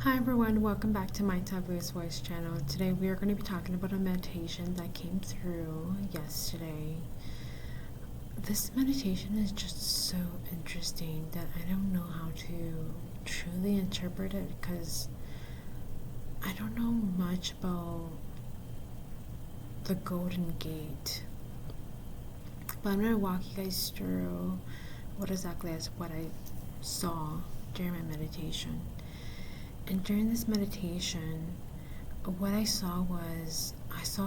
Hi everyone, welcome back to my Taboo's Voice channel. Today we are going to be talking about a meditation that came through yesterday. This meditation is just so interesting that I don't know how to truly interpret it because I don't know much about the Golden Gate. But I'm going to walk you guys through what I saw during my meditation. And during this meditation, what I saw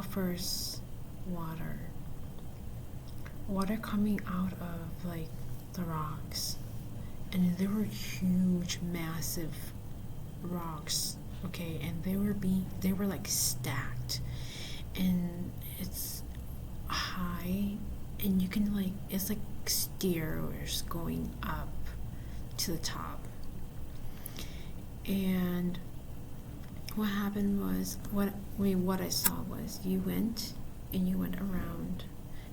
first water coming out of like the rocks, and there were huge, massive rocks. Okay, and they were like stacked, and it's high, and you can it's like stairs going up to the top. And what happened was, what I saw was you went around,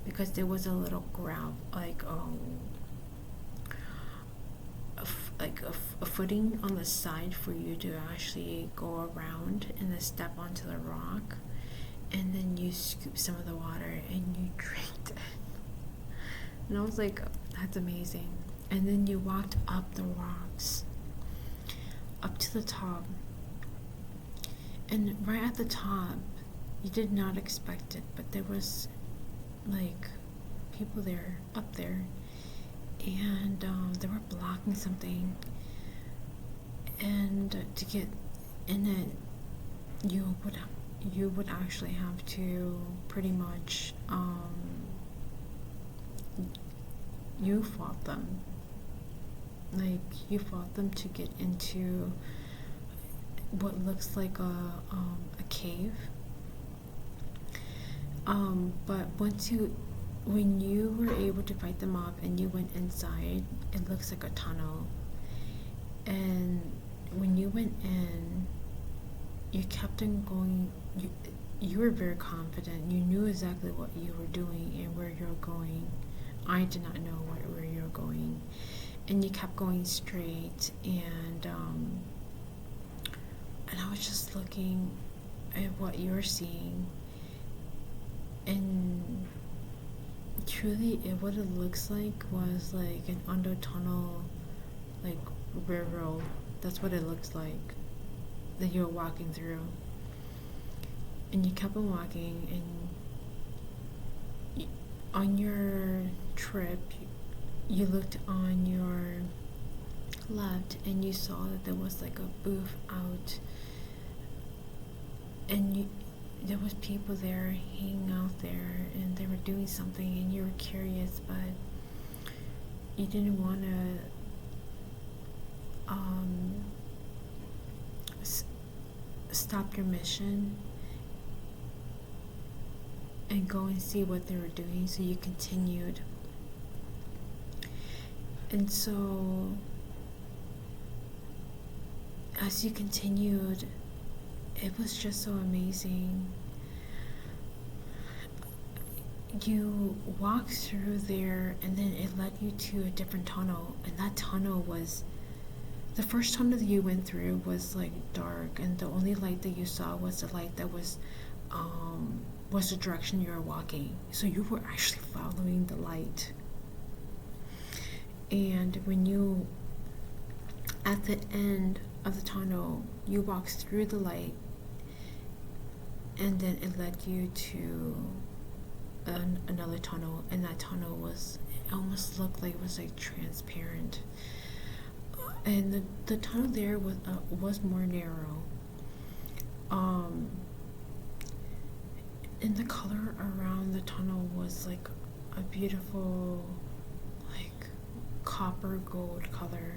because there was a little ground, a footing on the side for you to actually go around and then step onto the rock, and then you scoop some of the water and you drank it. And I was like, that's amazing. And then you walked up the rocks up to the top, and right at the top you did not expect it, but there was like people there up there, and they were blocking something, and to get in it you would actually have to pretty much you fought them. You fought them to get into what looks like a cave. But when you were able to fight them off and you went inside, it looks like a tunnel. And when you went in, you kept on going. You were very confident. You knew exactly what you were doing and where you were going. I did not know where you were going. And you kept going straight, and I was just looking at what you were seeing, and truly what it looks like was like an under tunnel, like railroad. That's what it looks like that you were walking through. And you kept on walking, and on your trip you looked on your left and you saw that there was like a booth out, and there was people there hanging out there, and they were doing something, and you were curious, but you didn't want to stop your mission and go and see what they were doing, so you continued. And so as you continued, it was just so amazing. You walked through there, and then it led you to a different tunnel, and that tunnel was, the first tunnel that you went through was like dark, and the only light that you saw was the light that was the direction you were walking. So you were actually following the light. And when you, at the end of the tunnel, you walked through the light, and then it led you to another tunnel, and that tunnel was, it almost looked like it was like transparent, and the tunnel there was more narrow, and the color around the tunnel was like a beautiful, like copper gold color.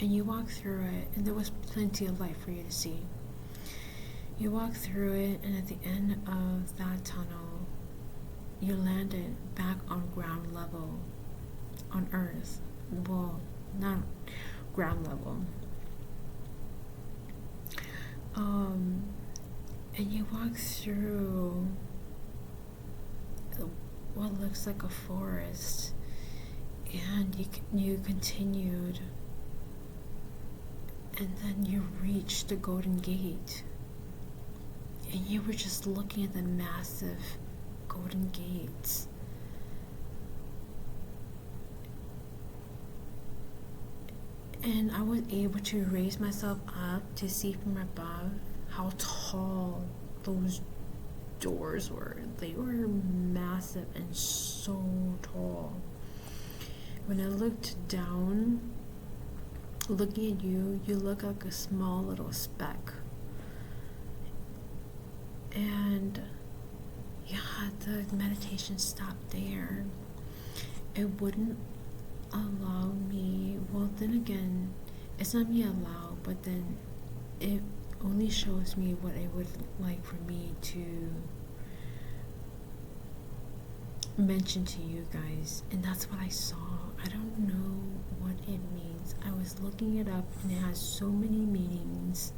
And you walked through it, and there was plenty of light for you to see. You walked through it, and at the end of that tunnel, you landed back on ground level, on Earth. Well, not ground level. And you walked through what looks like a forest, and you continued, and then you reached the Golden Gate, and you were just looking at the massive Golden Gates. And I was able to raise myself up to see from above how tall those doors were. They were massive and so tall. When I looked down, looking at you, you look like a small little speck. And yeah, the meditation stopped there. It wouldn't allow me, well, then again, it's not me allow, but then it only shows me what I would like for me to mention to you guys, and that's what I saw. I don't know what it means. I was looking it up, and it has so many meanings.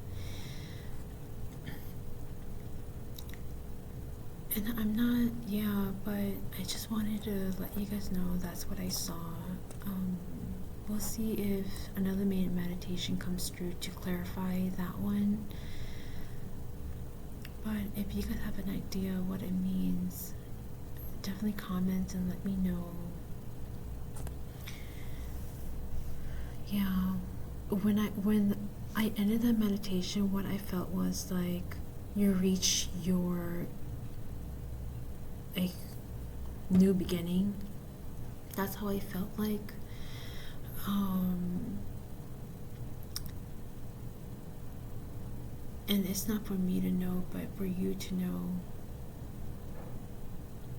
And I'm not, yeah, but I just wanted to let you guys know that's what I saw. We'll see if another meditation comes through to clarify that one. But if you guys have an idea what it means, definitely comment and let me know. Yeah, when I ended that meditation, what I felt was like you reach your new beginning. That's how I felt like. And it's not for me to know, but for you to know.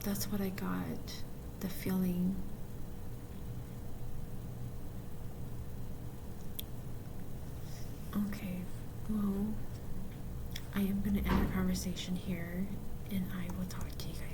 That's what I got, the feeling. Okay, well, I am going to end the conversation here, and I will talk to you guys